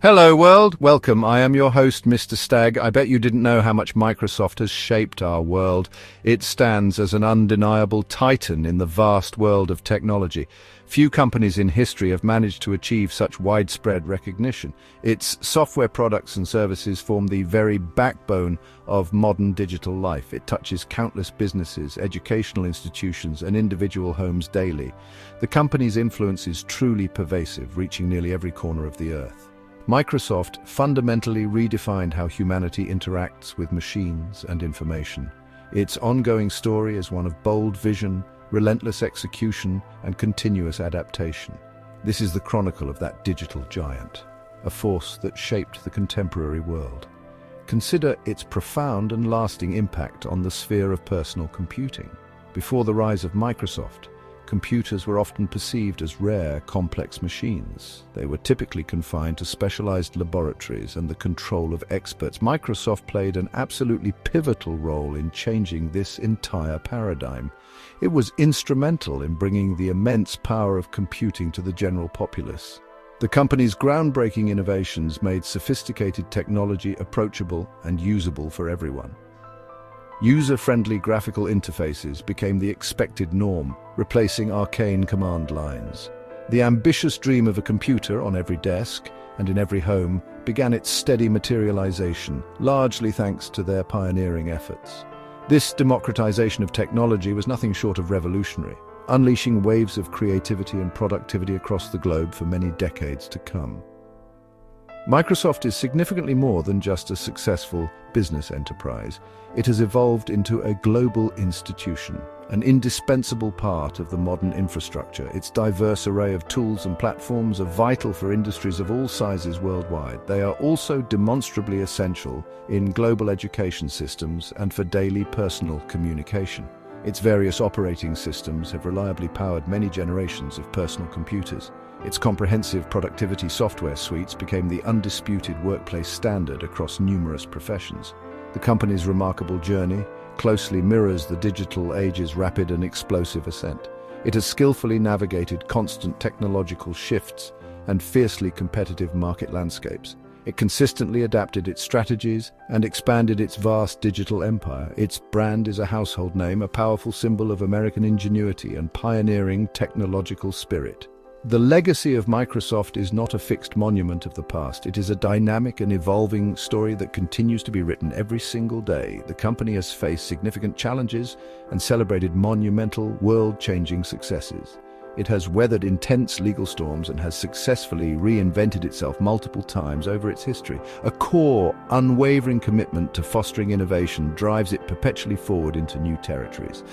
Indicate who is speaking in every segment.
Speaker 1: Hello world, welcome. I am your host, Mr. Stag. I bet you didn't know how much Microsoft has shaped our world. It stands as an undeniable titan in the vast world of technology. Few companies in history have managed to achieve such widespread recognition. Its software products and services form the very backbone of modern digital life. It touches countless businesses, educational institutions, and individual homes daily. The company's influence is truly pervasive, reaching nearly every corner of the earth. Microsoft fundamentally redefined how humanity interacts with machines and information. Its ongoing story is one of bold vision, relentless execution, and continuous adaptation. This is the chronicle of that digital giant, a force that shaped the contemporary world. Consider its profound and lasting impact on the sphere of personal computing. Before the rise of Microsoft, computers were often perceived as rare, complex machines. They were typically confined to specialized laboratories and the control of experts. Microsoft played an absolutely pivotal role in changing this entire paradigm. It was instrumental in bringing the immense power of computing to the general populace. The company's groundbreaking innovations made sophisticated technology approachable and usable for everyone. User-friendly graphical interfaces became the expected norm, replacing arcane command lines. The ambitious dream of a computer on every desk and in every home began its steady materialization, largely thanks to their pioneering efforts. This democratization of technology was nothing short of revolutionary, unleashing waves of creativity and productivity across the globe for many decades to come. Microsoft is significantly more than just a successful business enterprise. It has evolved into a global institution, an indispensable part of the modern infrastructure. Its diverse array of tools and platforms are vital for industries of all sizes worldwide. They are also demonstrably essential in global education systems and for daily personal communication. Its various operating systems have reliably powered many generations of personal computers. Its comprehensive productivity software suites became the undisputed workplace standard across numerous professions. The company's remarkable journey closely mirrors the digital age's rapid and explosive ascent. It has skillfully navigated constant technological shifts and fiercely competitive market landscapes. It consistently adapted its strategies and expanded its vast digital empire. Its brand is a household name, a powerful symbol of American ingenuity and pioneering technological spirit. The legacy of Microsoft is not a fixed monument of the past. It is a dynamic and evolving story that continues to be written every single day. The company has faced significant challenges and celebrated monumental, world-changing successes. It has weathered intense legal storms and has successfully reinvented itself multiple times over its history. A core, unwavering commitment to fostering innovation drives it perpetually forward into new territories.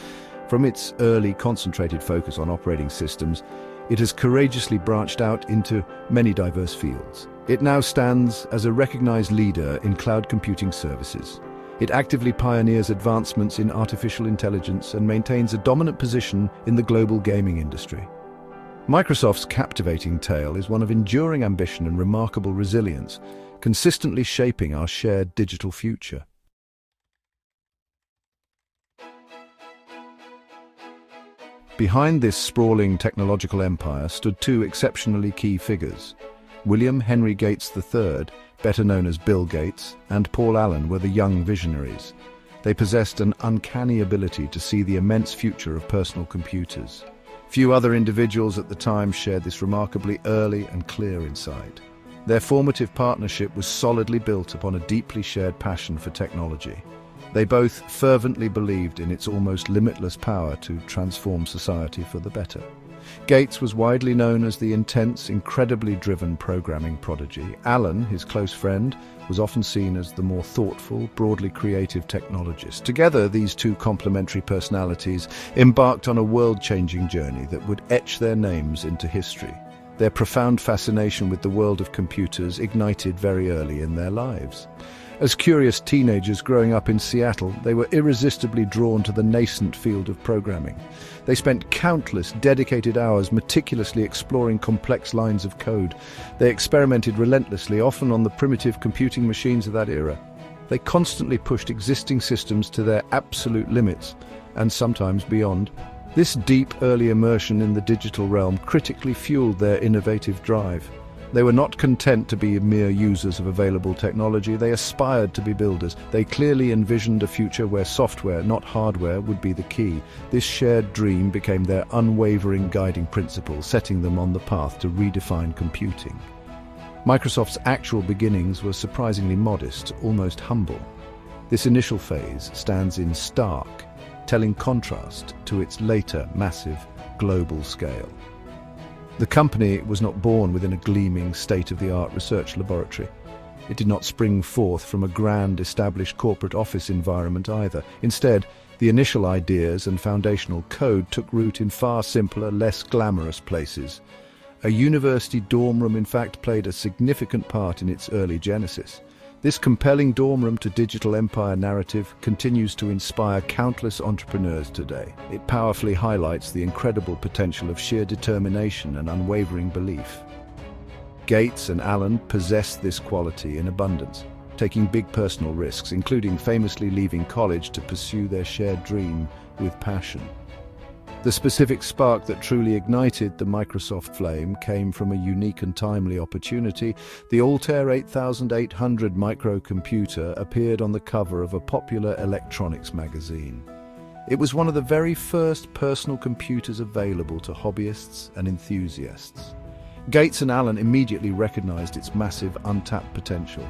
Speaker 1: From its early concentrated focus on operating systems, it has courageously branched out into many diverse fields. It now stands as a recognized leader in cloud computing services. It actively pioneers advancements in artificial intelligence and maintains a dominant position in the global gaming industry. Microsoft's captivating tale is one of enduring ambition and remarkable resilience, consistently shaping our shared digital future. Behind this sprawling technological empire stood two exceptionally key figures. William Henry Gates III, better known as Bill Gates, and Paul Allen were the young visionaries. They possessed an uncanny ability to see the immense future of personal computers. Few other individuals at the time shared this remarkably early and clear insight. Their formative partnership was solidly built upon a deeply shared passion for technology. They both fervently believed in its almost limitless power to transform society for the better. Gates was widely known as the intense, incredibly driven programming prodigy. Allen, his close friend, was often seen as the more thoughtful, broadly creative technologist. Together, these two complementary personalities embarked on a world-changing journey that would etch their names into history. Their profound fascination with the world of computers ignited very early in their lives. As curious teenagers growing up in Seattle, they were irresistibly drawn to the nascent field of programming. They spent countless dedicated hours meticulously exploring complex lines of code. They experimented relentlessly, often on the primitive computing machines of that era. They constantly pushed existing systems to their absolute limits, and sometimes beyond. This deep early immersion in the digital realm critically fueled their innovative drive. They were not content to be mere users of available technology, they aspired to be builders. They clearly envisioned a future where software, not hardware, would be the key. This shared dream became their unwavering guiding principle, setting them on the path to redefine computing. Microsoft's actual beginnings were surprisingly modest, almost humble. This initial phase stands in stark, telling contrast to its later massive global scale. The company was not born within a gleaming state-of-the-art research laboratory. It did not spring forth from a grand established corporate office environment either. Instead, the initial ideas and foundational code took root in far simpler, less glamorous places. A university dorm room, in fact, played a significant part in its early genesis. This compelling dorm room to digital empire narrative continues to inspire countless entrepreneurs today. It powerfully highlights the incredible potential of sheer determination and unwavering belief. Gates and Allen possessed this quality in abundance, taking big personal risks, including famously leaving college to pursue their shared dream with passion. The specific spark that truly ignited the Microsoft flame came from a unique and timely opportunity. The Altair 8800 microcomputer appeared on the cover of a popular electronics magazine. It was one of the very first personal computers available to hobbyists and enthusiasts. Gates and Allen immediately recognized its massive, untapped potential.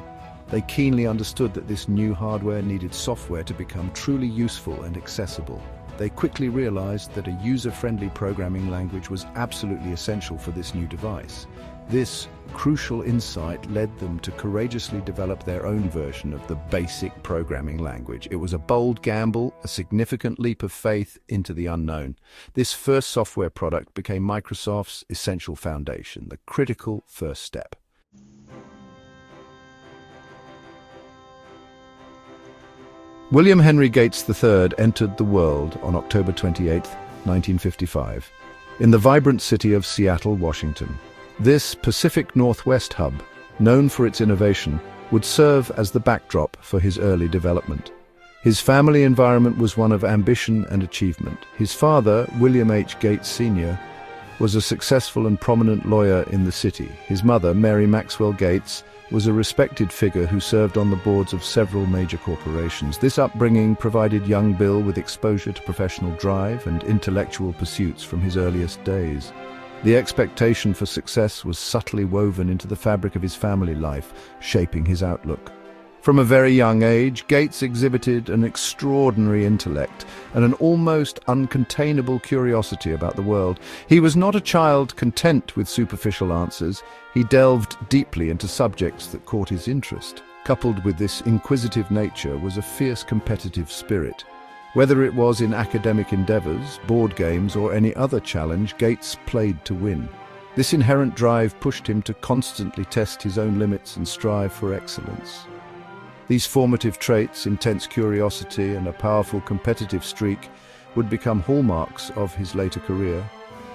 Speaker 1: They keenly understood that this new hardware needed software to become truly useful and accessible. They quickly realized that a user-friendly programming language was absolutely essential for this new device. This crucial insight led them to courageously develop their own version of the basic programming language. It was a bold gamble, a significant leap of faith into the unknown. This first software product became Microsoft's essential foundation, the critical first step. William Henry Gates III entered the world on October 28, 1955, in the vibrant city of Seattle, Washington. This Pacific Northwest hub, known for its innovation, would serve as the backdrop for his early development. His family environment was one of ambition and achievement. His father, William H. Gates Sr., was a successful and prominent lawyer in the city. His mother, Mary Maxwell Gates, was a respected figure who served on the boards of several major corporations. This upbringing provided young Bill with exposure to professional drive and intellectual pursuits from his earliest days. The expectation for success was subtly woven into the fabric of his family life, shaping his outlook. From a very young age, Gates exhibited an extraordinary intellect and an almost uncontainable curiosity about the world. He was not a child content with superficial answers. He delved deeply into subjects that caught his interest. Coupled with this inquisitive nature was a fierce competitive spirit. Whether it was in academic endeavors, board games, or any other challenge, Gates played to win. This inherent drive pushed him to constantly test his own limits and strive for excellence. These formative traits, intense curiosity and a powerful competitive streak, would become hallmarks of his later career,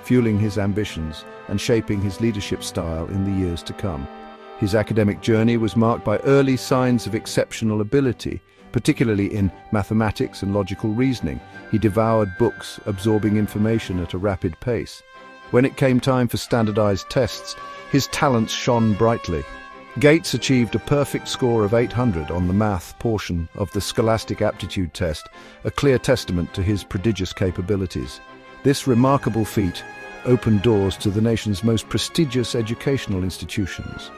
Speaker 1: fueling his ambitions and shaping his leadership style in the years to come. His academic journey was marked by early signs of exceptional ability, particularly in mathematics and logical reasoning. He devoured books, absorbing information at a rapid pace. When it came time for standardized tests, his talents shone brightly. Gates achieved a perfect score of 800 on the math portion of the Scholastic Aptitude Test, a clear testament to his prodigious capabilities. This remarkable feat opened doors to the nation's most prestigious educational institutions.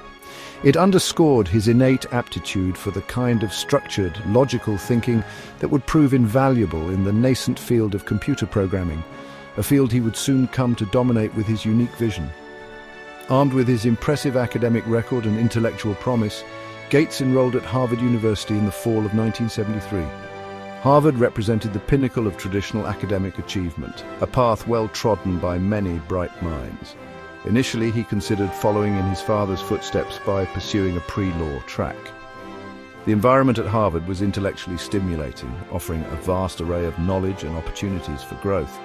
Speaker 1: It underscored his innate aptitude for the kind of structured, logical thinking that would prove invaluable in the nascent field of computer programming, a field he would soon come to dominate with his unique vision. Armed with his impressive academic record and intellectual promise, Gates enrolled at Harvard University in the fall of 1973. Harvard represented the pinnacle of traditional academic achievement, a path well trodden by many bright minds. Initially, he considered following in his father's footsteps by pursuing a pre-law track. The environment at Harvard was intellectually stimulating, offering a vast array of knowledge and opportunities for growth.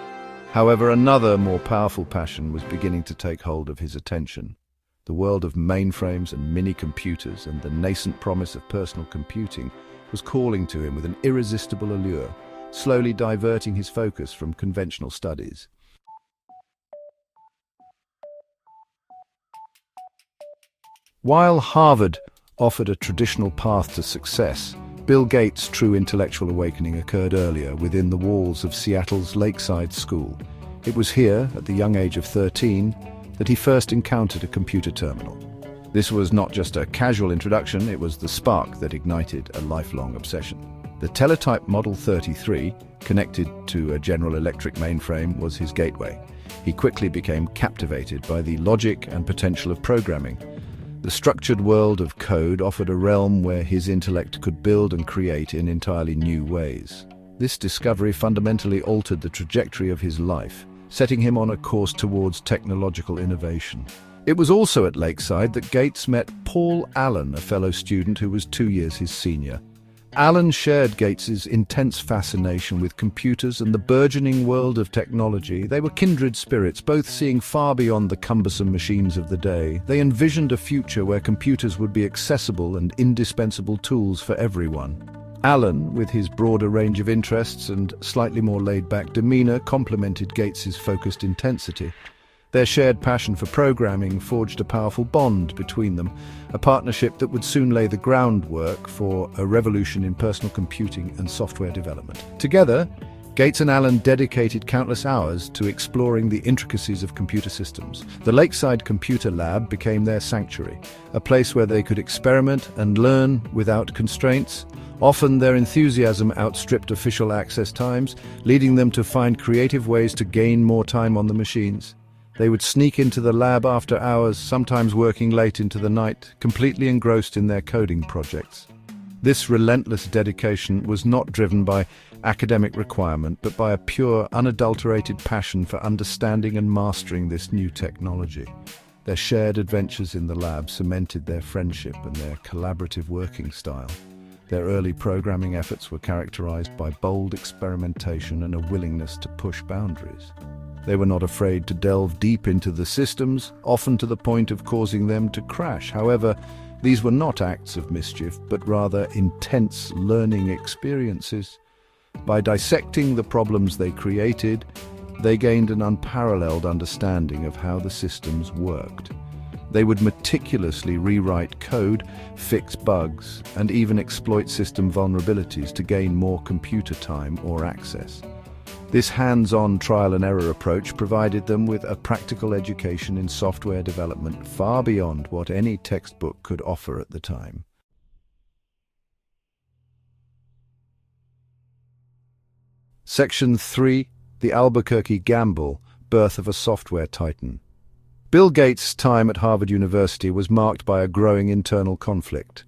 Speaker 1: However, another more powerful passion was beginning to take hold of his attention. The world of mainframes and mini-computers and the nascent promise of personal computing was calling to him with an irresistible allure, slowly diverting his focus from conventional studies. While Harvard offered a traditional path to success, Bill Gates' true intellectual awakening occurred earlier within the walls of Seattle's Lakeside School. It was here, at the young age of 13, that he first encountered a computer terminal. This was not just a casual introduction, it was the spark that ignited a lifelong obsession. The teletype Model 33, connected to a General Electric mainframe, was his gateway. He quickly became captivated by the logic and potential of programming. The structured world of code offered a realm where his intellect could build and create in entirely new ways. This discovery fundamentally altered the trajectory of his life, setting him on a course towards technological innovation. It was also at Lakeside that Gates met Paul Allen, a fellow student who was 2 years his senior. Allen shared Gates's intense fascination with computers and the burgeoning world of technology. They were kindred spirits, both seeing far beyond the cumbersome machines of the day. They envisioned a future where computers would be accessible and indispensable tools for everyone. Allen, with his broader range of interests and slightly more laid-back demeanor, complemented Gates's focused intensity. Their shared passion for programming forged a powerful bond between them, a partnership that would soon lay the groundwork for a revolution in personal computing and software development. Together, Gates and Allen dedicated countless hours to exploring the intricacies of computer systems. The Lakeside Computer Lab became their sanctuary, a place where they could experiment and learn without constraints. Often their enthusiasm outstripped official access times, leading them to find creative ways to gain more time on the machines. They would sneak into the lab after hours, sometimes working late into the night, completely engrossed in their coding projects. This relentless dedication was not driven by academic requirement, but by a pure, unadulterated passion for understanding and mastering this new technology. Their shared adventures in the lab cemented their friendship and their collaborative working style. Their early programming efforts were characterized by bold experimentation and a willingness to push boundaries. They were not afraid to delve deep into the systems, often to the point of causing them to crash. However, these were not acts of mischief, but rather intense learning experiences. By dissecting the problems they created, they gained an unparalleled understanding of how the systems worked. They would meticulously rewrite code, fix bugs, and even exploit system vulnerabilities to gain more computer time or access. This hands-on trial-and-error approach provided them with a practical education in software development far beyond what any textbook could offer at the time. Section 3. The Albuquerque Gamble, Birth of a Software Titan. Bill Gates' time at Harvard University was marked by a growing internal conflict.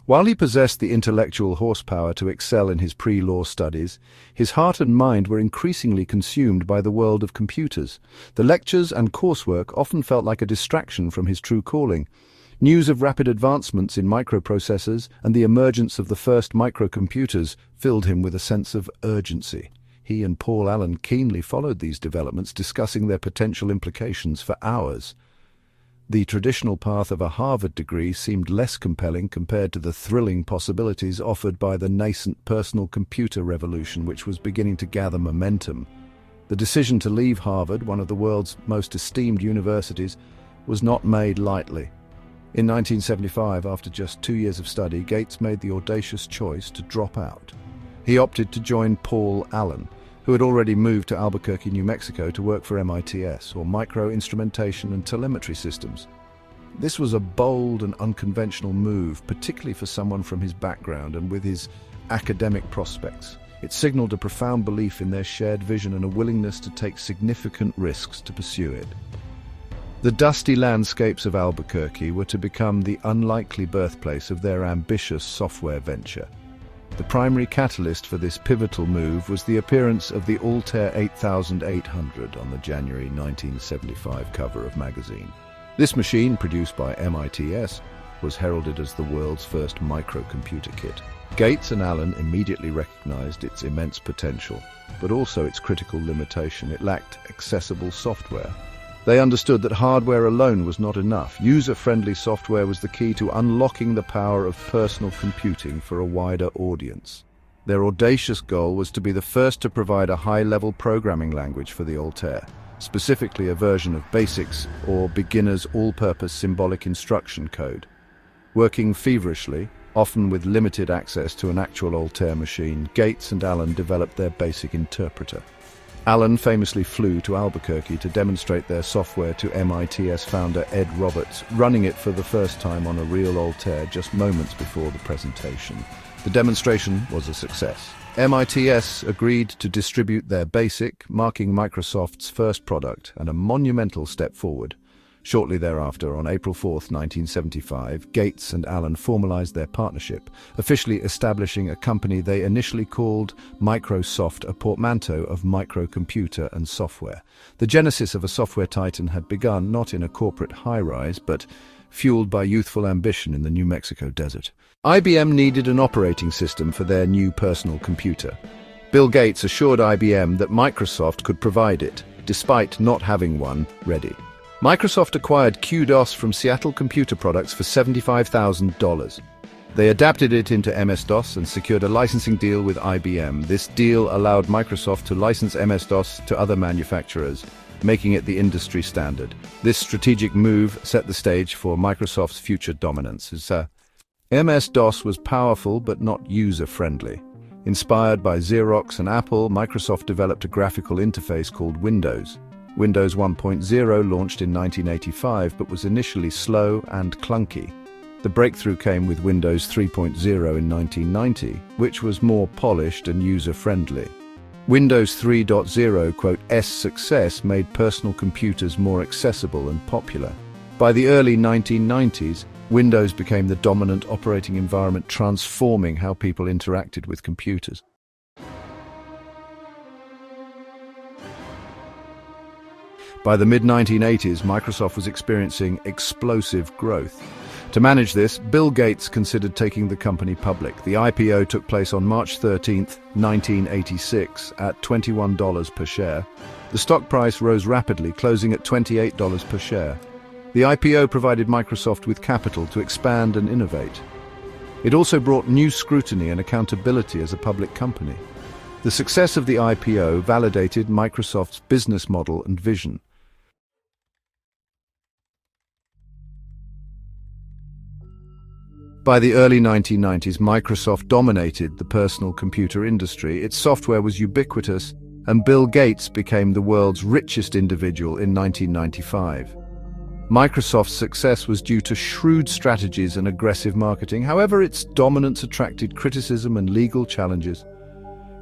Speaker 1: While he possessed the intellectual horsepower to excel in his pre-law studies, his heart and mind were increasingly consumed by the world of computers. The lectures and coursework often felt like a distraction from his true calling. News of rapid advancements in microprocessors and the emergence of the first microcomputers filled him with a sense of urgency. He and Paul Allen keenly followed these developments, discussing their potential implications for hours. The traditional path of a Harvard degree seemed less compelling compared to the thrilling possibilities offered by the nascent personal computer revolution which was beginning to gather momentum. The decision to leave Harvard, one of the world's most esteemed universities, was not made lightly. In 1975, after just 2 years of study, Gates made the audacious choice to drop out. He opted to join Paul Allen, who had already moved to Albuquerque, New Mexico to work for MITS, or Micro-Instrumentation and Telemetry Systems. This was a bold and unconventional move, particularly for someone from his background and with his academic prospects. It signaled a profound belief in their shared vision and a willingness to take significant risks to pursue it. The dusty landscapes of Albuquerque were to become the unlikely birthplace of their ambitious software venture. The primary catalyst for this pivotal move was the appearance of the Altair 8800 on the January 1975 cover of Magazine. This machine, produced by MITS, was heralded as the world's first microcomputer kit. Gates and Allen immediately recognized its immense potential, but also its critical limitation. It lacked accessible software. They understood that hardware alone was not enough. User-friendly software was the key to unlocking the power of personal computing for a wider audience. Their audacious goal was to be the first to provide a high-level programming language for the Altair, specifically a version of BASICS or Beginner's All-Purpose Symbolic Instruction Code. Working feverishly, often with limited access to an actual Altair machine, Gates and Allen developed their basic interpreter. Allen famously flew to Albuquerque to demonstrate their software to MIT's founder Ed Roberts, running it for the first time on a real Altair just moments before the presentation. The demonstration was a success. MITS agreed to distribute their BASIC, marking Microsoft's first product and a monumental step forward. Shortly thereafter, on April 4, 1975, Gates and Allen formalized their partnership, officially establishing a company they initially called Microsoft, a portmanteau of microcomputer and software. The genesis of a software titan had begun not in a corporate high-rise, but fueled by youthful ambition in the New Mexico desert. IBM needed an operating system for their new personal computer. Bill Gates assured IBM that Microsoft could provide it, despite not having one ready. Microsoft acquired QDOS from Seattle Computer Products for $75,000. They adapted it into MS-DOS and secured a licensing deal with IBM. This deal allowed Microsoft to license MS-DOS to other manufacturers, making it the industry standard. This strategic move set the stage for Microsoft's future dominance. MS-DOS was powerful but not user-friendly. Inspired by Xerox and Apple, Microsoft developed a graphical interface called Windows. Windows 1.0 launched in 1985 but was initially slow and clunky. The breakthrough came with Windows 3.0 in 1990, which was more polished and user-friendly. Windows 3.0's success made personal computers more accessible and popular. By the early 1990s, Windows became the dominant operating environment, transforming how people interacted with computers. By the mid-1980s, Microsoft was experiencing explosive growth. To manage this, Bill Gates considered taking the company public. The IPO took place on March 13, 1986, at $21 per share. The stock price rose rapidly, closing at $28 per share. The IPO provided Microsoft with capital to expand and innovate. It also brought new scrutiny and accountability as a public company. The success of the IPO validated Microsoft's business model and vision. By the early 1990s, Microsoft dominated the personal computer industry. Its software was ubiquitous, and Bill Gates became the world's richest individual in 1995. Microsoft's success was due to shrewd strategies and aggressive marketing. However, its dominance attracted criticism and legal challenges.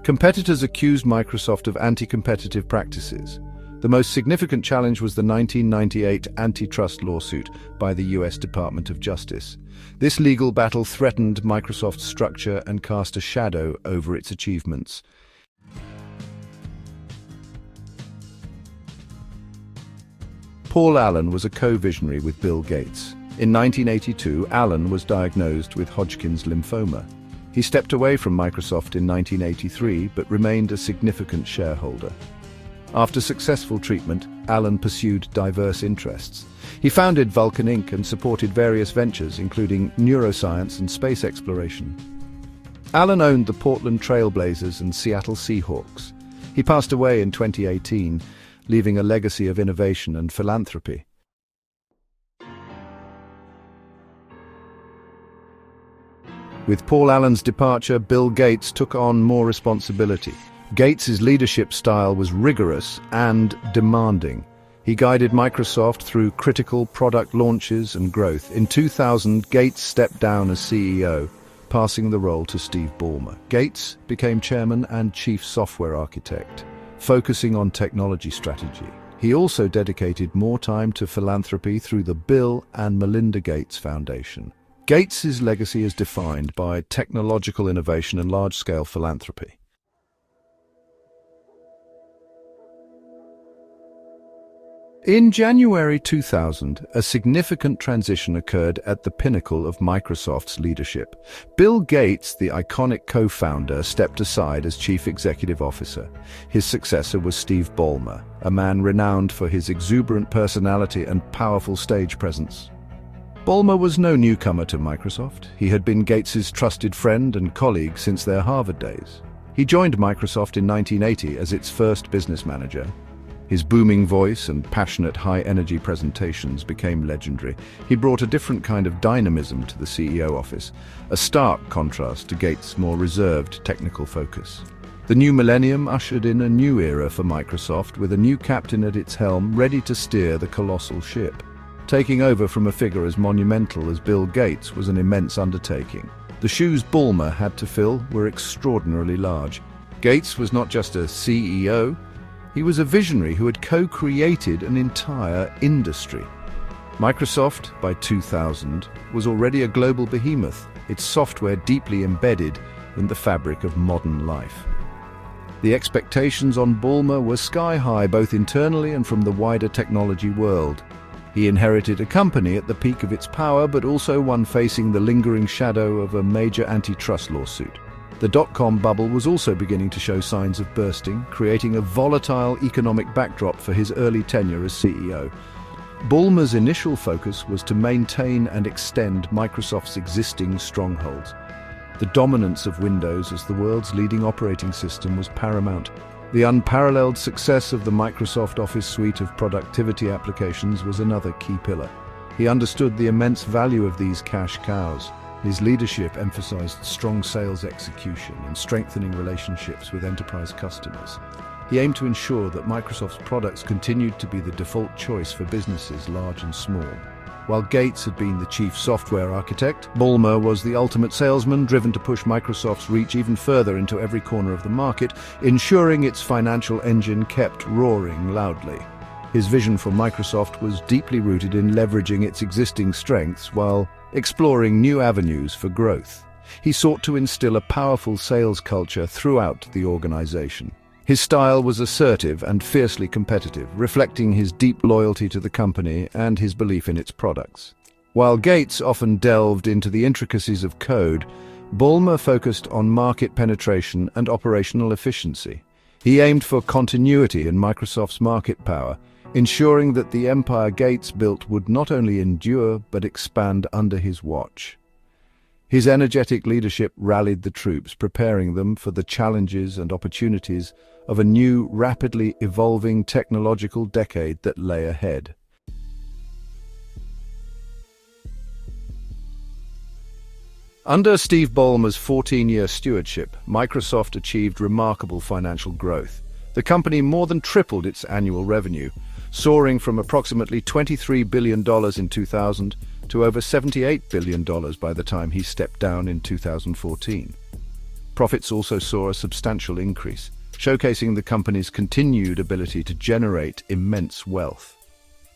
Speaker 1: Competitors accused Microsoft of anti-competitive practices. The most significant challenge was the 1998 antitrust lawsuit by the US Department of Justice. This legal battle threatened Microsoft's structure and cast a shadow over its achievements. Paul Allen was a co-visionary with Bill Gates. In 1982, Allen was diagnosed with Hodgkin's lymphoma. He stepped away from Microsoft in 1983, but remained a significant shareholder. After successful treatment, Allen pursued diverse interests. He founded Vulcan Inc. and supported various ventures, including neuroscience and space exploration. Allen owned the Portland Trail Blazers and Seattle Seahawks. He passed away in 2018, leaving a legacy of innovation and philanthropy. With Paul Allen's departure, Bill Gates took on more responsibility. Gates's leadership style was rigorous and demanding. He guided Microsoft through critical product launches and growth. In 2000, Gates stepped down as CEO, passing the role to Steve Ballmer. Gates became chairman and chief software architect, focusing on technology strategy. He also dedicated more time to philanthropy through the Bill and Melinda Gates Foundation. Gates's legacy is defined by technological innovation and large-scale philanthropy. In January 2000, a significant transition occurred at the pinnacle of Microsoft's leadership. Bill Gates, the iconic co-founder, stepped aside as chief executive officer. His successor was Steve Ballmer, a man renowned for his exuberant personality and powerful stage presence. Ballmer was no newcomer to Microsoft. He had been Gates's trusted friend and colleague since their Harvard days. He joined Microsoft in 1980 as its first business manager. His booming voice and passionate high-energy presentations became legendary. He brought a different kind of dynamism to the CEO office, a stark contrast to Gates' more reserved technical focus. The new millennium ushered in a new era for Microsoft, with a new captain at its helm ready to steer the colossal ship. Taking over from a figure as monumental as Bill Gates was an immense undertaking. The shoes Ballmer had to fill were extraordinarily large. Gates was not just a CEO, he was a visionary who had co-created an entire industry. Microsoft, by 2000, was already a global behemoth, its software deeply embedded in the fabric of modern life. The expectations on Ballmer were sky-high, both internally and from the wider technology world. He inherited a company at the peak of its power, but also one facing the lingering shadow of a major antitrust lawsuit. The dot-com bubble was also beginning to show signs of bursting, creating a volatile economic backdrop for his early tenure as CEO. Ballmer's initial focus was to maintain and extend Microsoft's existing strongholds. The dominance of Windows as the world's leading operating system was paramount. The unparalleled success of the Microsoft Office suite of productivity applications was another key pillar. He understood the immense value of these cash cows. His leadership emphasized strong sales execution and strengthening relationships with enterprise customers. He aimed to ensure that Microsoft's products continued to be the default choice for businesses large and small. While Gates had been the chief software architect, Ballmer was the ultimate salesman, driven to push Microsoft's reach even further into every corner of the market, ensuring its financial engine kept roaring loudly. His vision for Microsoft was deeply rooted in leveraging its existing strengths while exploring new avenues for growth. He sought to instill a powerful sales culture throughout the organization. His style was assertive and fiercely competitive, reflecting his deep loyalty to the company and his belief in its products. While Gates often delved into the intricacies of code, Ballmer focused on market penetration and operational efficiency. He aimed for continuity in Microsoft's market power, ensuring that the empire Gates built would not only endure but expand under his watch. His energetic leadership rallied the troops, preparing them for the challenges and opportunities of a new, rapidly evolving technological decade that lay ahead. Under Steve Ballmer's 14-year stewardship, Microsoft achieved remarkable financial growth. The company more than tripled its annual revenue, soaring from approximately $23 billion in 2000 to over $78 billion by the time he stepped down in 2014. Profits also saw a substantial increase, showcasing the company's continued ability to generate immense wealth.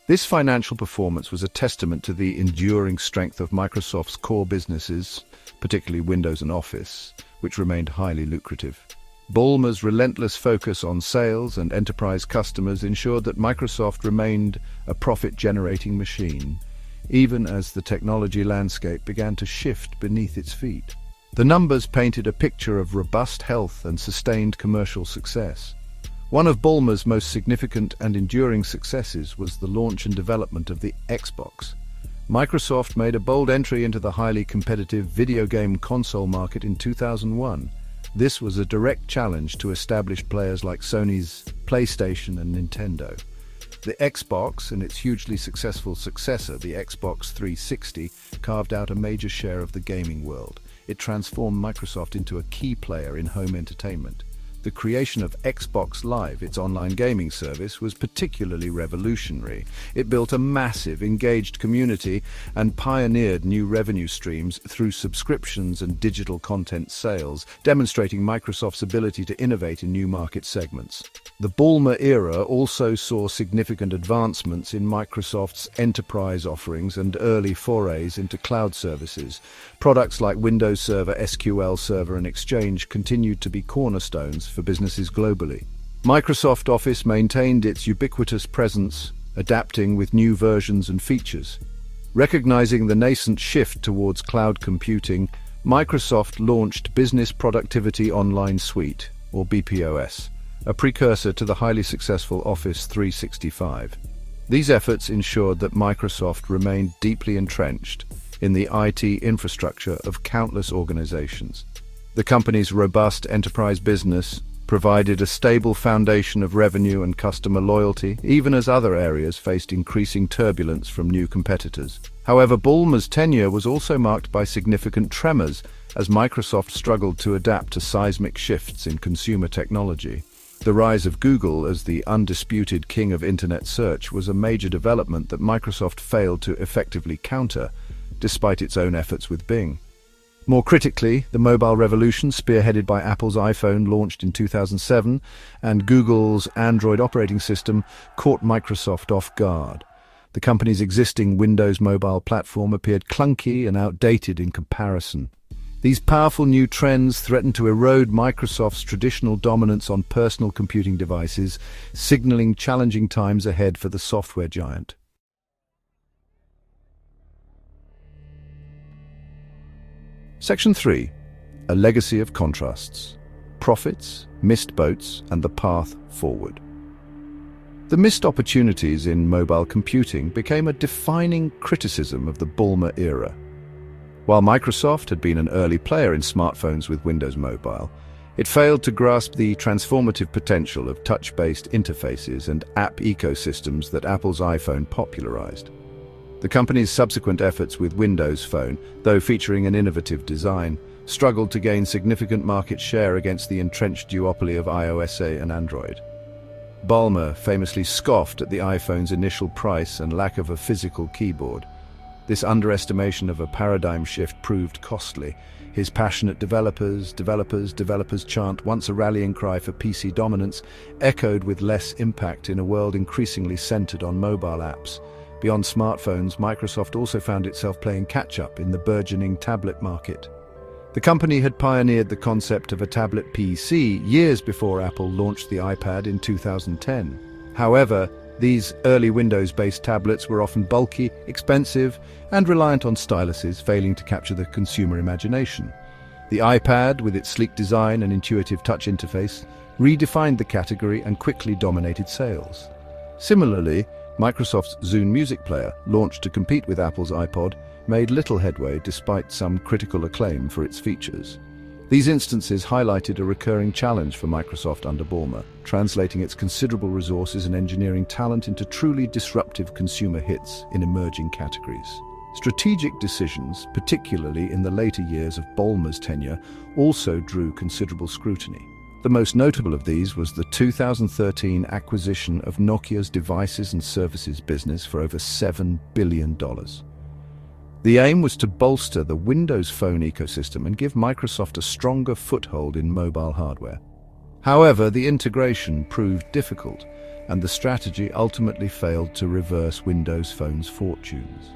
Speaker 1: This financial performance was a testament to the enduring strength of Microsoft's core businesses, particularly Windows and Office, which remained highly lucrative. Ballmer's relentless focus on sales and enterprise customers ensured that Microsoft remained a profit-generating machine, even as the technology landscape began to shift beneath its feet. The numbers painted a picture of robust health and sustained commercial success. One of Ballmer's most significant and enduring successes was the launch and development of the Xbox. Microsoft made a bold entry into the highly competitive video game console market in 2001. This was a direct challenge to established players like Sony's PlayStation and Nintendo. The Xbox and its hugely successful successor, the Xbox 360, carved out a major share of the gaming world. It transformed Microsoft into a key player in home entertainment. The creation of Xbox Live, its online gaming service, was particularly revolutionary. It built a massive, engaged community and pioneered new revenue streams through subscriptions and digital content sales, demonstrating Microsoft's ability to innovate in new market segments. The Ballmer era also saw significant advancements in Microsoft's enterprise offerings and early forays into cloud services. Products like Windows Server, SQL Server, and Exchange continued to be cornerstones for businesses globally. Microsoft Office maintained its ubiquitous presence, adapting with new versions and features. Recognizing the nascent shift towards cloud computing, Microsoft launched Business Productivity Online Suite, or BPOS, a precursor to the highly successful Office 365. These efforts ensured that Microsoft remained deeply entrenched in the IT infrastructure of countless organizations. The company's robust enterprise business provided a stable foundation of revenue and customer loyalty, even as other areas faced increasing turbulence from new competitors. However, Ballmer's tenure was also marked by significant tremors as Microsoft struggled to adapt to seismic shifts in consumer technology. The rise of Google as the undisputed king of internet search was a major development that Microsoft failed to effectively counter, despite its own efforts with Bing. More critically, the mobile revolution, spearheaded by Apple's iPhone launched in 2007 and Google's Android operating system, caught Microsoft off guard. The company's existing Windows mobile platform appeared clunky and outdated in comparison. These powerful new trends threatened to erode Microsoft's traditional dominance on personal computing devices, signaling challenging times ahead for the software giant. Section 3. A legacy of contrasts. Profits, missed boats, and the path forward. The missed opportunities in mobile computing became a defining criticism of the Ballmer era. While Microsoft had been an early player in smartphones with Windows Mobile, it failed to grasp the transformative potential of touch-based interfaces and app ecosystems that Apple's iPhone popularized. The company's subsequent efforts with Windows Phone, though featuring an innovative design, struggled to gain significant market share against the entrenched duopoly of iOS and Android. Ballmer famously scoffed at the iPhone's initial price and lack of a physical keyboard. This underestimation of a paradigm shift proved costly. His passionate developers chant, once a rallying cry for PC dominance, echoed with less impact in a world increasingly centered on mobile apps. Beyond smartphones, Microsoft also found itself playing catch-up in the burgeoning tablet market. The company had pioneered the concept of a tablet PC years before Apple launched the iPad in 2010. However, these early Windows-based tablets were often bulky, expensive, and reliant on styluses, failing to capture the consumer imagination. The iPad, with its sleek design and intuitive touch interface, redefined the category and quickly dominated sales. Similarly, Microsoft's Zune music player, launched to compete with Apple's iPod, made little headway despite some critical acclaim for its features. These instances highlighted a recurring challenge for Microsoft under Ballmer, translating its considerable resources and engineering talent into truly disruptive consumer hits in emerging categories. Strategic decisions, particularly in the later years of Ballmer's tenure, also drew considerable scrutiny. The most notable of these was the 2013 acquisition of Nokia's devices and services business for over $7 billion. The aim was to bolster the Windows Phone ecosystem and give Microsoft a stronger foothold in mobile hardware. However, the integration proved difficult, and the strategy ultimately failed to reverse Windows Phone's fortunes.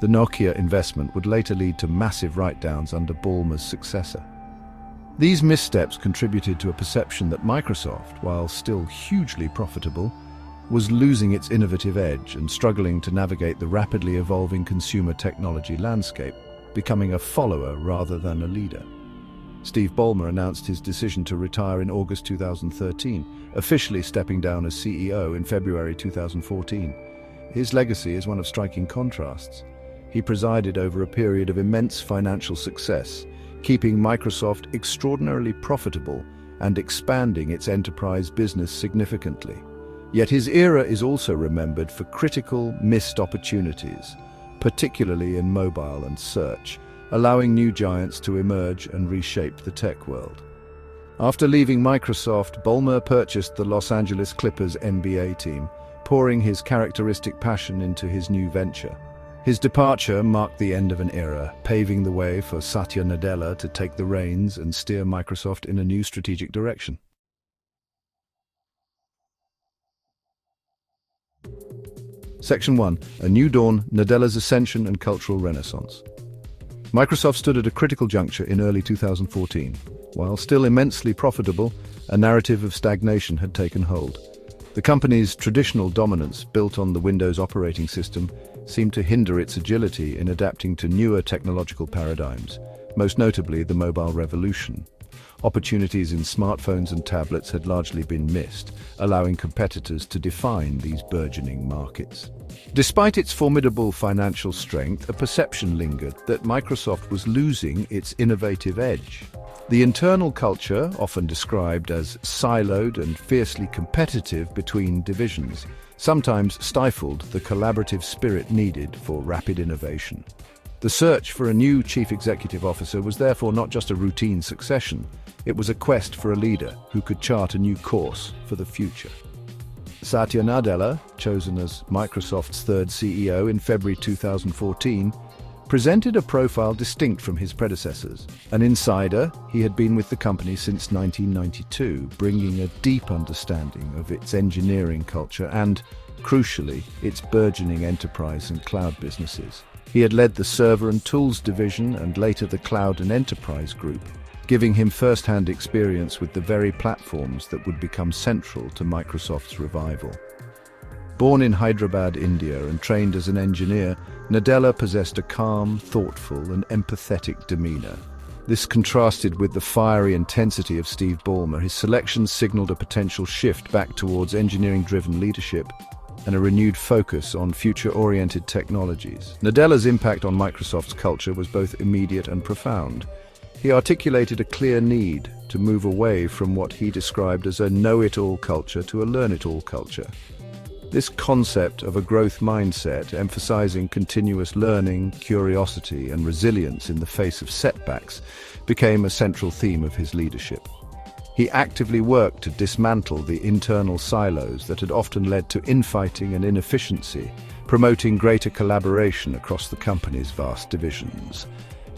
Speaker 1: The Nokia investment would later lead to massive write-downs under Ballmer's successor. These missteps contributed to a perception that Microsoft, while still hugely profitable, was losing its innovative edge and struggling to navigate the rapidly evolving consumer technology landscape, becoming a follower rather than a leader. Steve Ballmer announced his decision to retire in August 2013, officially stepping down as CEO in February 2014. His legacy is one of striking contrasts. He presided over a period of immense financial success, keeping Microsoft extraordinarily profitable and expanding its enterprise business significantly. Yet his era is also remembered for critical missed opportunities, particularly in mobile and search, allowing new giants to emerge and reshape the tech world. After leaving Microsoft, Ballmer purchased the Los Angeles Clippers NBA team, pouring his characteristic passion into his new venture. His departure marked the end of an era, paving the way for Satya Nadella to take the reins and steer Microsoft in a new strategic direction. Section 1. A New Dawn, Nadella's Ascension and Cultural Renaissance. Microsoft stood at a critical juncture in early 2014. While still immensely profitable, a narrative of stagnation had taken hold. The company's traditional dominance, built on the Windows operating system, seemed to hinder its agility in adapting to newer technological paradigms, most notably the mobile revolution. Opportunities in smartphones and tablets had largely been missed, allowing competitors to define these burgeoning markets. Despite its formidable financial strength, a perception lingered that Microsoft was losing its innovative edge. The internal culture, often described as siloed and fiercely competitive between divisions, sometimes stifled the collaborative spirit needed for rapid innovation. The search for a new chief executive officer was therefore not just a routine succession, it was a quest for a leader who could chart a new course for the future. Satya Nadella, chosen as Microsoft's third CEO in February 2014, presented a profile distinct from his predecessors. An insider, he had been with the company since 1992, bringing a deep understanding of its engineering culture and, crucially, its burgeoning enterprise and cloud businesses. He had led the server and tools division and later the cloud and enterprise group, giving him first-hand experience with the very platforms that would become central to Microsoft's revival. Born in Hyderabad, India, and trained as an engineer, Nadella possessed a calm, thoughtful, and empathetic demeanor. This contrasted with the fiery intensity of Steve Ballmer. His selection signaled a potential shift back towards engineering-driven leadership and a renewed focus on future-oriented technologies. Nadella's impact on Microsoft's culture was both immediate and profound. He articulated a clear need to move away from what he described as a know-it-all culture to a learn-it-all culture. This concept of a growth mindset, emphasizing continuous learning, curiosity, and resilience in the face of setbacks, became a central theme of his leadership. He actively worked to dismantle the internal silos that had often led to infighting and inefficiency, promoting greater collaboration across the company's vast divisions.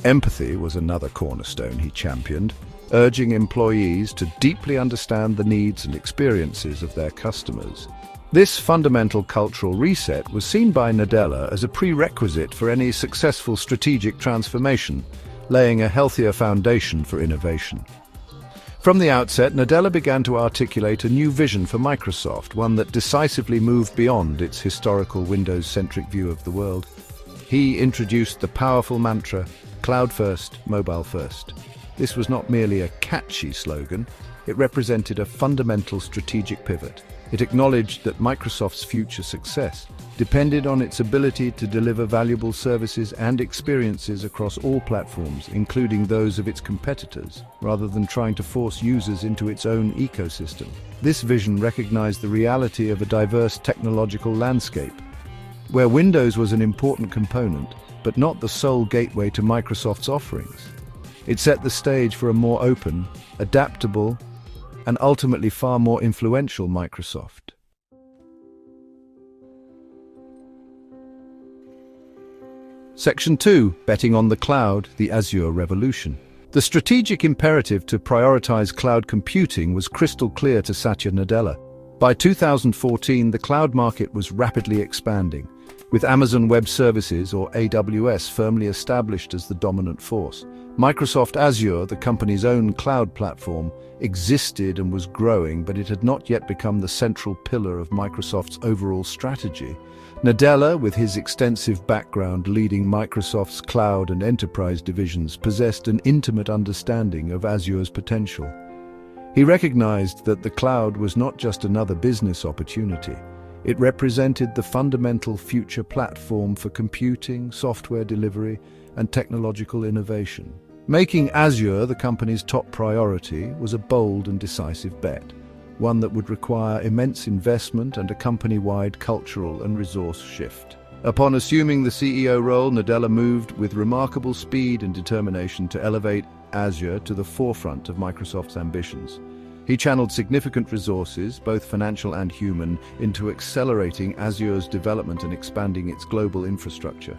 Speaker 1: Empathy was another cornerstone he championed, urging employees to deeply understand the needs and experiences of their customers. This fundamental cultural reset was seen by Nadella as a prerequisite for any successful strategic transformation, laying a healthier foundation for innovation. From the outset, Nadella began to articulate a new vision for Microsoft, one that decisively moved beyond its historical Windows-centric view of the world. He introduced the powerful mantra, "Cloud first, mobile first." This was not merely a catchy slogan, it represented a fundamental strategic pivot. It acknowledged that Microsoft's future success depended on its ability to deliver valuable services and experiences across all platforms, including those of its competitors, rather than trying to force users into its own ecosystem. This vision recognized the reality of a diverse technological landscape, where Windows was an important component, but not the sole gateway to Microsoft's offerings. It set the stage for a more open, adaptable, and ultimately far more influential Microsoft. Section 2, Betting on the Cloud, the Azure Revolution. The strategic imperative to prioritize cloud computing was crystal clear to Satya Nadella. By 2014, the cloud market was rapidly expanding, with Amazon Web Services, or AWS, firmly established as the dominant force. Microsoft Azure, the company's own cloud platform, existed and was growing, but it had not yet become the central pillar of Microsoft's overall strategy. Nadella, with his extensive background leading Microsoft's cloud and enterprise divisions, possessed an intimate understanding of Azure's potential. He recognized that the cloud was not just another business opportunity. It represented the fundamental future platform for computing, software delivery, and technological innovation. Making Azure the company's top priority was a bold and decisive bet, one that would require immense investment and a company-wide cultural and resource shift. Upon assuming the CEO role, Nadella moved with remarkable speed and determination to elevate Azure to the forefront of Microsoft's ambitions. He channeled significant resources, both financial and human, into accelerating Azure's development and expanding its global infrastructure.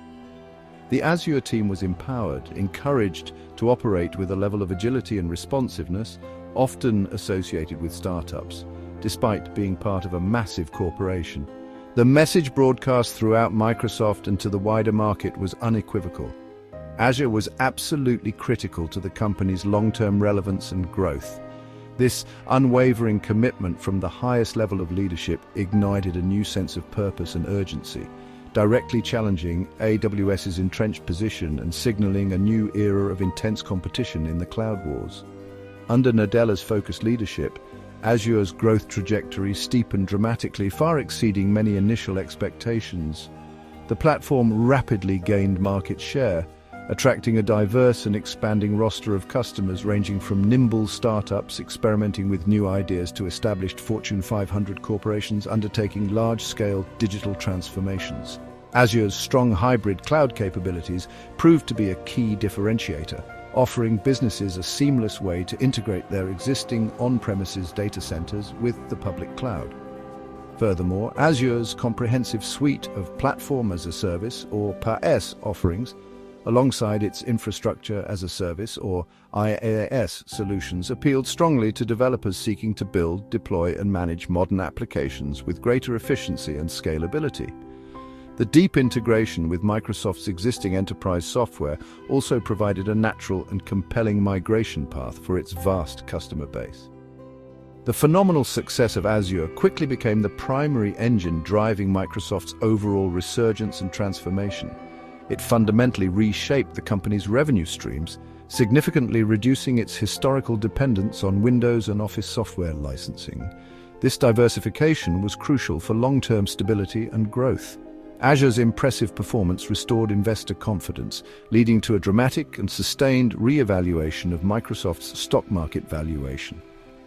Speaker 1: The Azure team was empowered, encouraged to operate with a level of agility and responsiveness often associated with startups, despite being part of a massive corporation. The message broadcast throughout Microsoft and to the wider market was unequivocal. Azure was absolutely critical to the company's long-term relevance and growth. This unwavering commitment from the highest level of leadership ignited a new sense of purpose and urgency, directly challenging AWS's entrenched position and signaling a new era of intense competition in the cloud wars. Under Nadella's focused leadership, Azure's growth trajectory steepened dramatically, far exceeding many initial expectations. The platform rapidly gained market share, attracting a diverse and expanding roster of customers ranging from nimble startups experimenting with new ideas to established Fortune 500 corporations undertaking large-scale digital transformations. Azure's strong hybrid cloud capabilities proved to be a key differentiator, offering businesses a seamless way to integrate their existing on-premises data centers with the public cloud. Furthermore, Azure's comprehensive suite of Platform as a Service, or PaaS, offerings, alongside its Infrastructure as a Service, or IaaS, solutions, appealed strongly to developers seeking to build, deploy, and manage modern applications with greater efficiency and scalability. The deep integration with Microsoft's existing enterprise software also provided a natural and compelling migration path for its vast customer base. The phenomenal success of Azure quickly became the primary engine driving Microsoft's overall resurgence and transformation. It fundamentally reshaped the company's revenue streams, significantly reducing its historical dependence on Windows and Office software licensing. This diversification was crucial for long-term stability and growth. Azure's impressive performance restored investor confidence, leading to a dramatic and sustained re-evaluation of Microsoft's stock market valuation.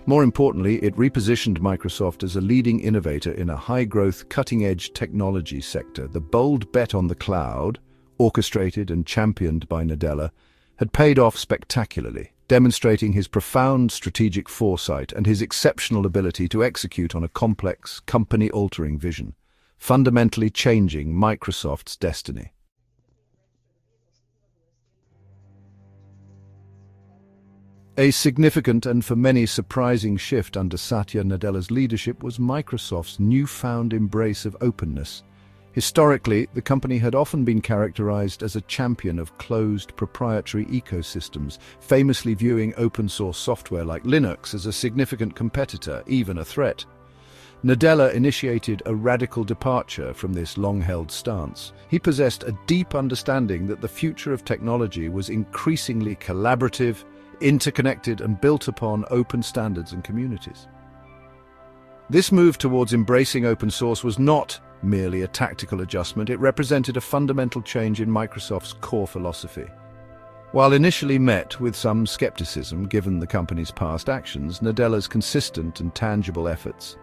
Speaker 1: More importantly, it repositioned Microsoft as a leading innovator in a high-growth, cutting-edge technology sector. The bold bet on the cloud, orchestrated and championed by Nadella, had paid off spectacularly, demonstrating his profound strategic foresight and his exceptional ability to execute on a complex, company-altering vision, fundamentally changing Microsoft's destiny. A significant and for many surprising shift under Satya Nadella's leadership was Microsoft's newfound embrace of openness. Historically, the company had often been characterized as a champion of closed, proprietary ecosystems, famously viewing open-source software like Linux as a significant competitor, even a threat. Nadella initiated a radical departure from this long-held stance. He possessed a deep understanding that the future of technology was increasingly collaborative, interconnected, and built upon open standards and communities. This move towards embracing open source was not merely a tactical adjustment, it represented a fundamental change in Microsoft's core philosophy. While initially met with some skepticism given the company's past actions, Nadella's consistent and tangible efforts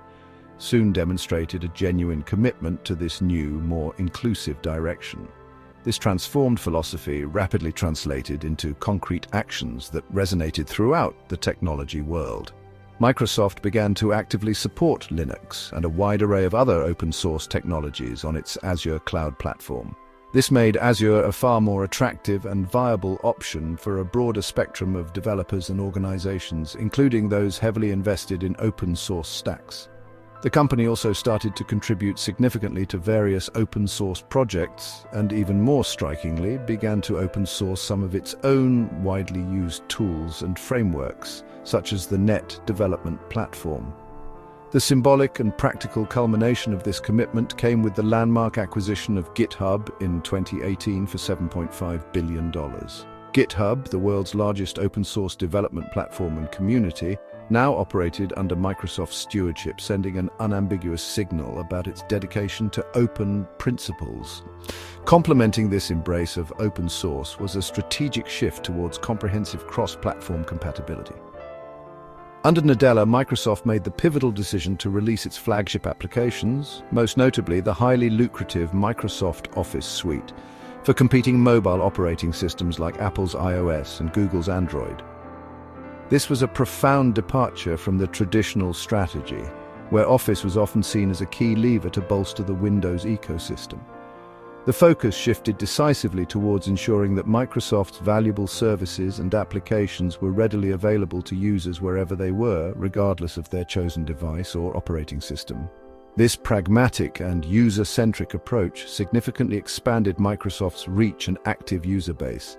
Speaker 1: soon demonstrated a genuine commitment to this new, more inclusive direction. This transformed philosophy rapidly translated into concrete actions that resonated throughout the technology world. Microsoft began to actively support Linux and a wide array of other open-source technologies on its Azure cloud platform. This made Azure a far more attractive and viable option for a broader spectrum of developers and organizations, including those heavily invested in open-source stacks. The company also started to contribute significantly to various open-source projects and, even more strikingly, began to open-source some of its own widely used tools and frameworks, such as the Net Development Platform. The symbolic and practical culmination of this commitment came with the landmark acquisition of GitHub in 2018 for $7.5 billion. GitHub, the world's largest open-source development platform and community, now operated under Microsoft's stewardship, sending an unambiguous signal about its dedication to open principles. Complementing this embrace of open source was a strategic shift towards comprehensive cross-platform compatibility. Under Nadella, Microsoft made the pivotal decision to release its flagship applications, most notably the highly lucrative Microsoft Office suite, for competing mobile operating systems like Apple's iOS and Google's Android. This was a profound departure from the traditional strategy, where Office was often seen as a key lever to bolster the Windows ecosystem. The focus shifted decisively towards ensuring that Microsoft's valuable services and applications were readily available to users wherever they were, regardless of their chosen device or operating system. This pragmatic and user-centric approach significantly expanded Microsoft's reach and active user base,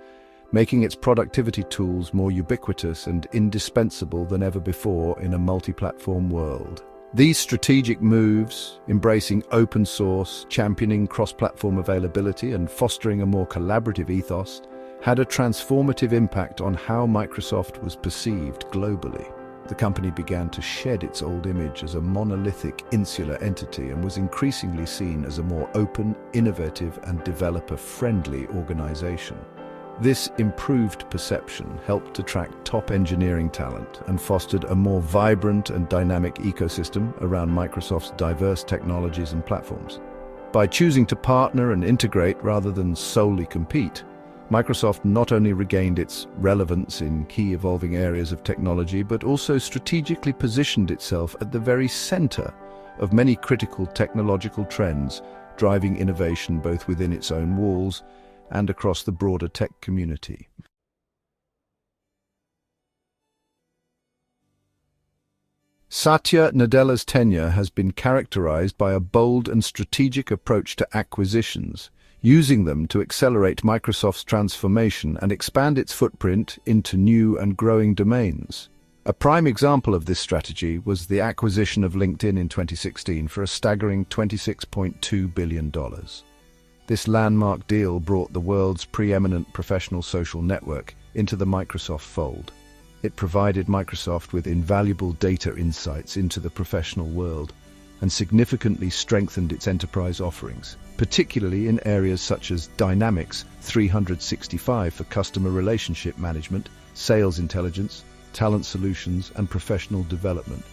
Speaker 1: making its productivity tools more ubiquitous and indispensable than ever before in a multi-platform world. These strategic moves, embracing open source, championing cross-platform availability, and fostering a more collaborative ethos, had a transformative impact on how Microsoft was perceived globally. The company began to shed its old image as a monolithic, insular entity and was increasingly seen as a more open, innovative, and developer-friendly organization. This improved perception helped attract top engineering talent and fostered a more vibrant and dynamic ecosystem around Microsoft's diverse technologies and platforms. By choosing to partner and integrate rather than solely compete, Microsoft not only regained its relevance in key evolving areas of technology, but also strategically positioned itself at the very center of many critical technological trends, driving innovation both within its own walls and across the broader tech community. Satya Nadella's tenure has been characterized by a bold and strategic approach to acquisitions, using them to accelerate Microsoft's transformation and expand its footprint into new and growing domains. A prime example of this strategy was the acquisition of LinkedIn in 2016 for a staggering $26.2 billion. This landmark deal brought the world's preeminent professional social network into the Microsoft fold. It provided Microsoft with invaluable data insights into the professional world and significantly strengthened its enterprise offerings, particularly in areas such as Dynamics 365 for customer relationship management, sales intelligence, talent solutions, and professional development.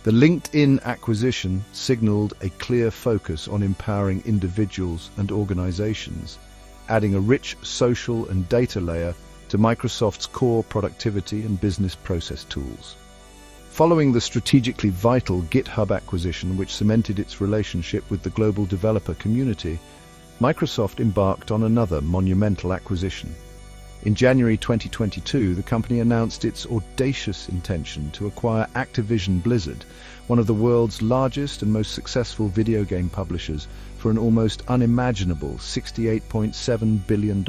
Speaker 1: The LinkedIn acquisition signaled a clear focus on empowering individuals and organizations, adding a rich social and data layer to Microsoft's core productivity and business process tools. Following the strategically vital GitHub acquisition, which cemented its relationship with the global developer community, Microsoft embarked on another monumental acquisition. In January 2022, the company announced its audacious intention to acquire Activision Blizzard, one of the world's largest and most successful video game publishers, for an almost unimaginable $68.7 billion.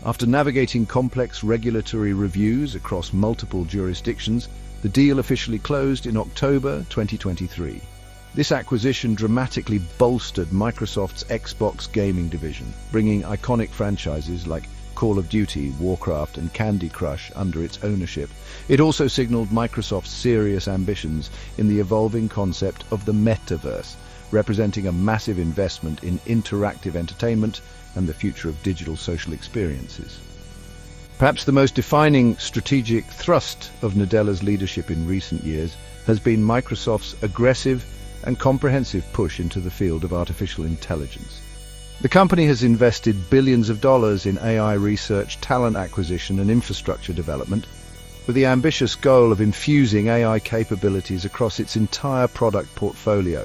Speaker 1: After navigating complex regulatory reviews across multiple jurisdictions, the deal officially closed in October 2023. This acquisition dramatically bolstered Microsoft's Xbox gaming division, bringing iconic franchises like Call of Duty, Warcraft, and Candy Crush under its ownership. It also signaled Microsoft's serious ambitions in the evolving concept of the metaverse, representing a massive investment in interactive entertainment and the future of digital social experiences. Perhaps the most defining strategic thrust of Nadella's leadership in recent years has been Microsoft's aggressive and comprehensive push into the field of artificial intelligence. The company has invested billions of dollars in AI research, talent acquisition, and infrastructure development, with the ambitious goal of infusing AI capabilities across its entire product portfolio.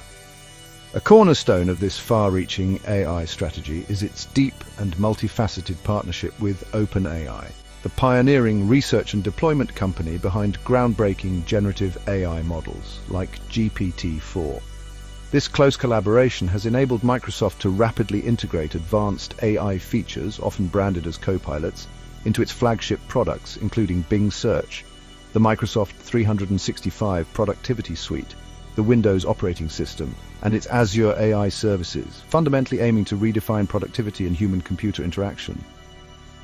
Speaker 1: A cornerstone of this far-reaching AI strategy is its deep and multifaceted partnership with OpenAI, the pioneering research and deployment company behind groundbreaking generative AI models like GPT-4. This close collaboration has enabled Microsoft to rapidly integrate advanced AI features, often branded as co-pilots, into its flagship products, including Bing Search, the Microsoft 365 Productivity Suite, the Windows operating system, and its Azure AI services, fundamentally aiming to redefine productivity and human-computer interaction.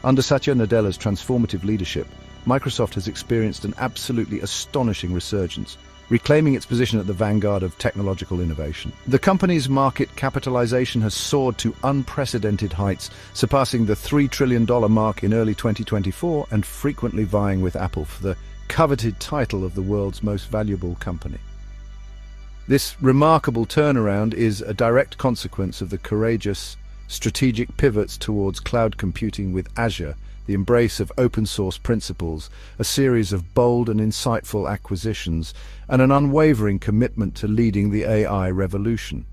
Speaker 1: Under Satya Nadella's transformative leadership, Microsoft has experienced an absolutely astonishing resurgence, reclaiming its position at the vanguard of technological innovation. The company's market capitalization has soared to unprecedented heights, surpassing the $3 trillion mark in early 2024 and frequently vying with Apple for the coveted title of the world's most valuable company. This remarkable turnaround is a direct consequence of the courageous strategic pivots towards cloud computing with Azure, the embrace of open-source principles, a series of bold and insightful acquisitions, and an unwavering commitment to leading the AI revolution.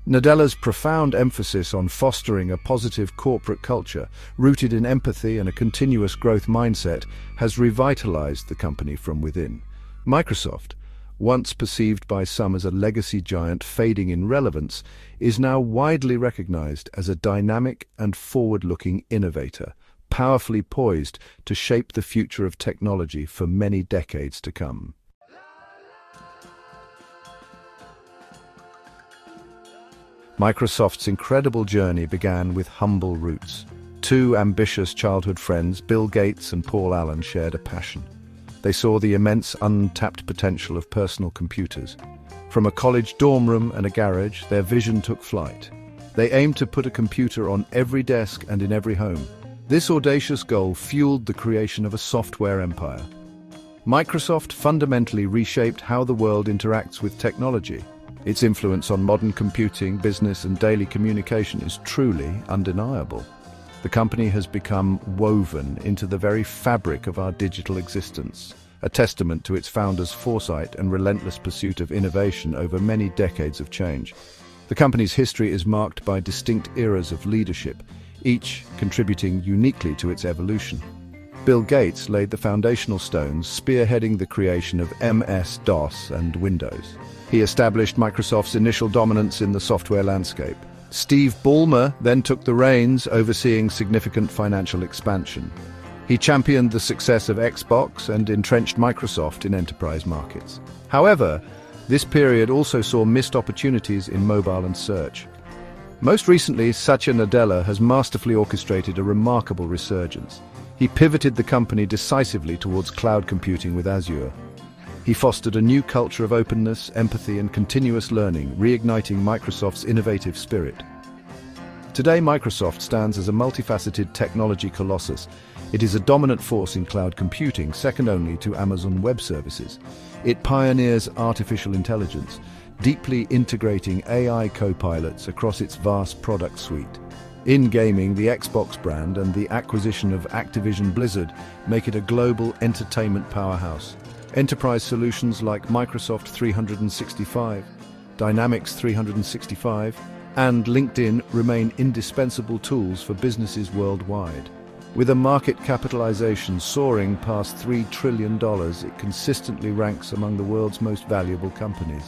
Speaker 1: Nadella's profound emphasis on fostering a positive corporate culture, rooted in empathy and a continuous growth mindset, has revitalized the company from within. Microsoft, once perceived by some as a legacy giant fading in relevance, is now widely recognized as a dynamic and forward-looking innovator, powerfully poised to shape the future of technology for many decades to come. Microsoft's incredible journey began with humble roots. Two ambitious childhood friends, Bill Gates and Paul Allen, shared a passion. They saw the immense untapped potential of personal computers. From a college dorm room and a garage, their vision took flight. They aimed to put a computer on every desk and in every home, This audacious goal fueled the creation of a software empire. Microsoft fundamentally reshaped how the world interacts with technology. Its influence on modern computing, business, and daily communication is truly undeniable. The company has become woven into the very fabric of our digital existence, a testament to its founders' foresight and relentless pursuit of innovation over many decades of change. The company's history is marked by distinct eras of leadership, each contributing uniquely to its evolution. Bill Gates laid the foundational stones, spearheading the creation of MS-DOS and Windows. He established Microsoft's initial dominance in the software landscape. Steve Ballmer then took the reins, overseeing significant financial expansion. He championed the success of Xbox and entrenched Microsoft in enterprise markets. However, this period also saw missed opportunities in mobile and search. Most recently, Satya Nadella has masterfully orchestrated a remarkable resurgence. He pivoted the company decisively towards cloud computing with Azure. He fostered a new culture of openness, empathy, and continuous learning, reigniting Microsoft's innovative spirit. Today, Microsoft stands as a multifaceted technology colossus. It is a dominant force in cloud computing, second only to Amazon Web Services. It pioneers artificial intelligence, deeply integrating AI co-pilots across its vast product suite. In gaming, the Xbox brand and the acquisition of Activision Blizzard make it a global entertainment powerhouse. Enterprise solutions like Microsoft 365, Dynamics 365, and LinkedIn remain indispensable tools for businesses worldwide. With a market capitalization soaring past $3 trillion, it consistently ranks among the world's most valuable companies.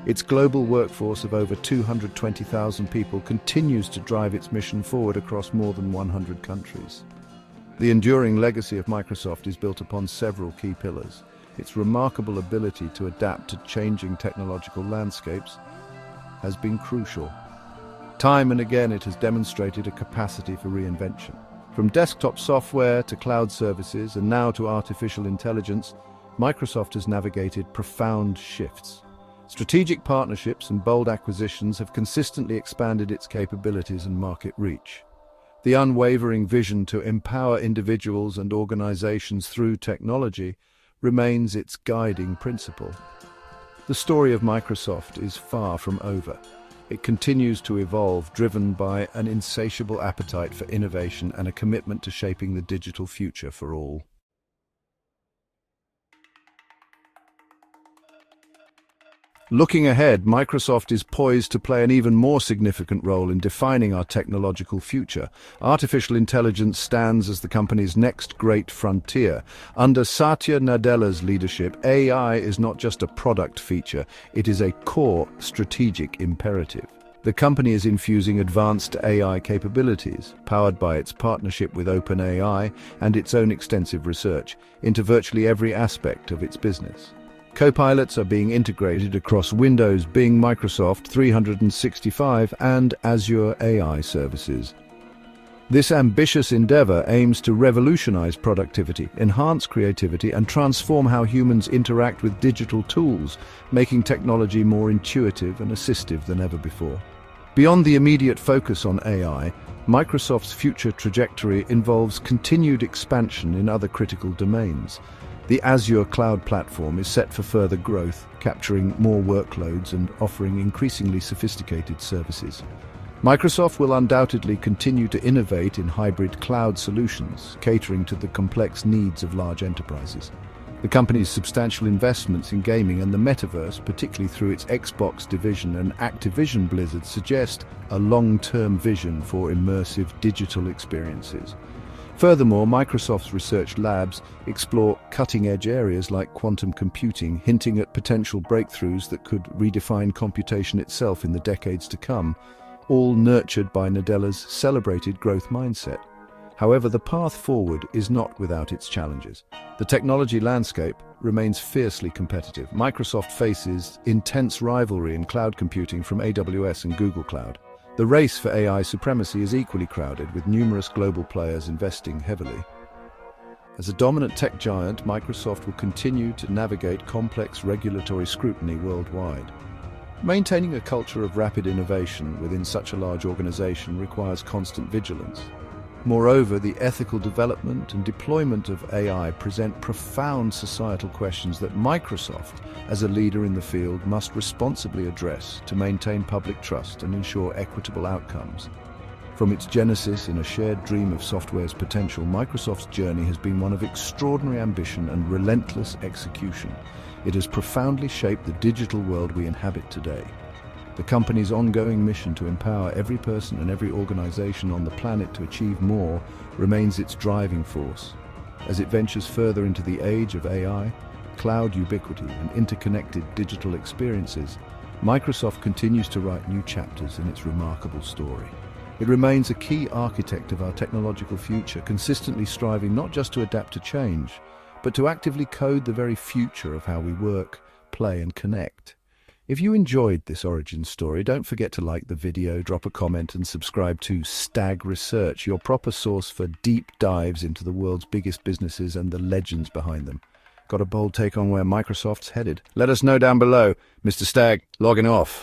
Speaker 1: Its global workforce of over 220,000 people continues to drive its mission forward across more than 100 countries. The enduring legacy of Microsoft is built upon several key pillars. Its remarkable ability to adapt to changing technological landscapes has been crucial. Time and again, it has demonstrated a capacity for reinvention. From desktop software to cloud services and now to artificial intelligence, Microsoft has navigated profound shifts. Strategic partnerships and bold acquisitions have consistently expanded its capabilities and market reach. The unwavering vision to empower individuals and organizations through technology remains its guiding principle. The story of Microsoft is far from over. It continues to evolve, driven by an insatiable appetite for innovation and a commitment to shaping the digital future for all. Looking ahead, Microsoft is poised to play an even more significant role in defining our technological future. Artificial intelligence stands as the company's next great frontier. Under Satya Nadella's leadership, AI is not just a product feature, it is a core strategic imperative. The company is infusing advanced AI capabilities, powered by its partnership with OpenAI and its own extensive research, into virtually every aspect of its business. Copilots are being integrated across Windows, Bing, Microsoft 365, and Azure AI services. This ambitious endeavor aims to revolutionize productivity, enhance creativity, and transform how humans interact with digital tools, making technology more intuitive and assistive than ever before. Beyond the immediate focus on AI, Microsoft's future trajectory involves continued expansion in other critical domains. The Azure cloud platform is set for further growth, capturing more workloads and offering increasingly sophisticated services. Microsoft will undoubtedly continue to innovate in hybrid cloud solutions, catering to the complex needs of large enterprises. The company's substantial investments in gaming and the metaverse, particularly through its Xbox division and Activision Blizzard, suggest a long-term vision for immersive digital experiences. Furthermore, Microsoft's research labs explore cutting-edge areas like quantum computing, hinting at potential breakthroughs that could redefine computation itself in the decades to come, all nurtured by Nadella's celebrated growth mindset. However, the path forward is not without its challenges. The technology landscape remains fiercely competitive. Microsoft faces intense rivalry in cloud computing from AWS and Google Cloud. The race for AI supremacy is equally crowded, with numerous global players investing heavily. As a dominant tech giant, Microsoft will continue to navigate complex regulatory scrutiny worldwide. Maintaining a culture of rapid innovation within such a large organization requires constant vigilance. Moreover, the ethical development and deployment of AI present profound societal questions that Microsoft, as a leader in the field, must responsibly address to maintain public trust and ensure equitable outcomes. From its genesis in a shared dream of software's potential, Microsoft's journey has been one of extraordinary ambition and relentless execution. It has profoundly shaped the digital world we inhabit today. The company's ongoing mission to empower every person and every organization on the planet to achieve more remains its driving force. As it ventures further into the age of AI, cloud ubiquity, and interconnected digital experiences, Microsoft continues to write new chapters in its remarkable story. It remains a key architect of our technological future, consistently striving not just to adapt to change, but to actively code the very future of how we work, play, and connect. If you enjoyed this origin story, don't forget to like the video, drop a comment, and subscribe to Stag Research, your proper source for deep dives into the world's biggest businesses and the legends behind them. Got a bold take on where Microsoft's headed? Let us know down below. Mr. Stag, logging off.